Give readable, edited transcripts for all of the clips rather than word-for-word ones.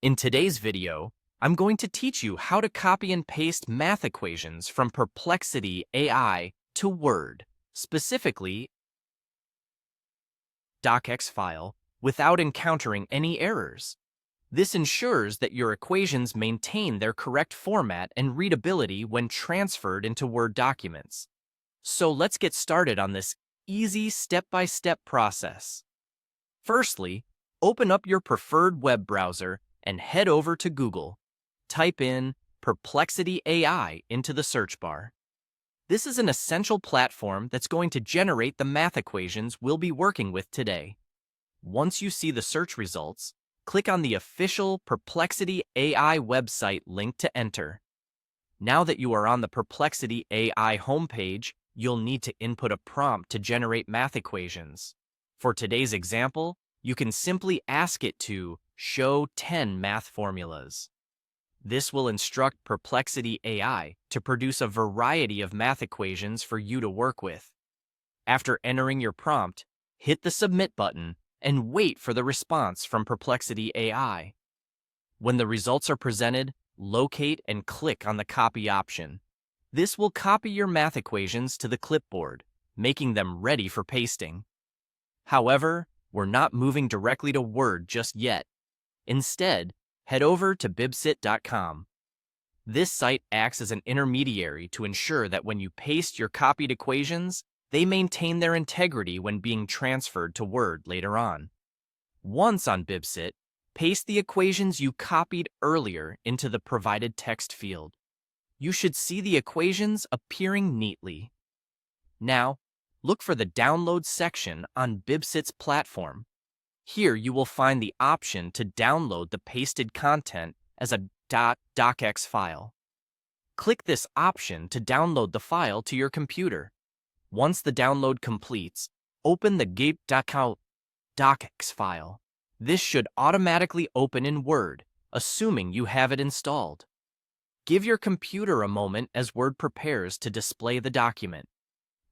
In today's video, I'm going to teach you how to copy and paste math equations from Perplexity AI to Word, specifically docx file, without encountering any errors. This ensures that your equations maintain their correct format and readability when transferred into Word documents. So let's get started on this easy step-by-step process. Firstly, open up your preferred web browser and head over to Google. Type in Perplexity AI into the search bar. This is an essential platform that's going to generate the math equations we'll be working with today. Once you see the search results, click on the official Perplexity AI website link to enter. Now that you are on the Perplexity AI homepage, you'll need to input a prompt to generate math equations. For today's example, you can simply ask it to show 10 math formulas. This will instruct Perplexity AI to produce a variety of math equations for you to work with. After entering your prompt, hit the Submit button and wait for the response from Perplexity AI. When the results are presented, locate and click on the Copy option. This will copy your math equations to the clipboard, making them ready for pasting. However, we're not moving directly to Word just yet. Instead, head over to bibsit.com. This site acts as an intermediary to ensure that when you paste your copied equations, they maintain their integrity when being transferred to Word later on. Once on Bibsit, paste the equations you copied earlier into the provided text field. You should see the equations appearing neatly. Now, look for the Download section on Bibsit's platform. Here you will find the option to download the pasted content as a .docx file. Click this option to download the file to your computer. Once the download completes, open the .docx file. This should automatically open in Word, assuming you have it installed. Give your computer a moment as Word prepares to display the document.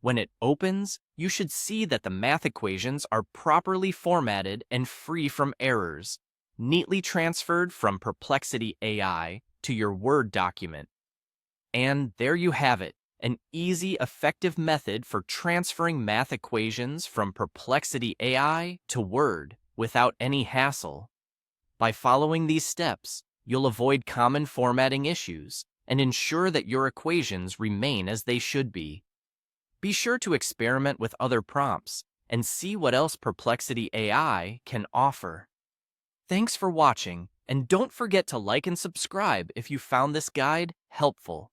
When it opens, you should see that the math equations are properly formatted and free from errors, neatly transferred from Perplexity AI to your Word document. And there you have it, an easy, effective method for transferring math equations from Perplexity AI to Word without any hassle. By following these steps, you'll avoid common formatting issues and ensure that your equations remain as they should be. Be sure to experiment with other prompts and see what else Perplexity AI can offer. Thanks for watching, and don't forget to like and subscribe if you found this guide helpful.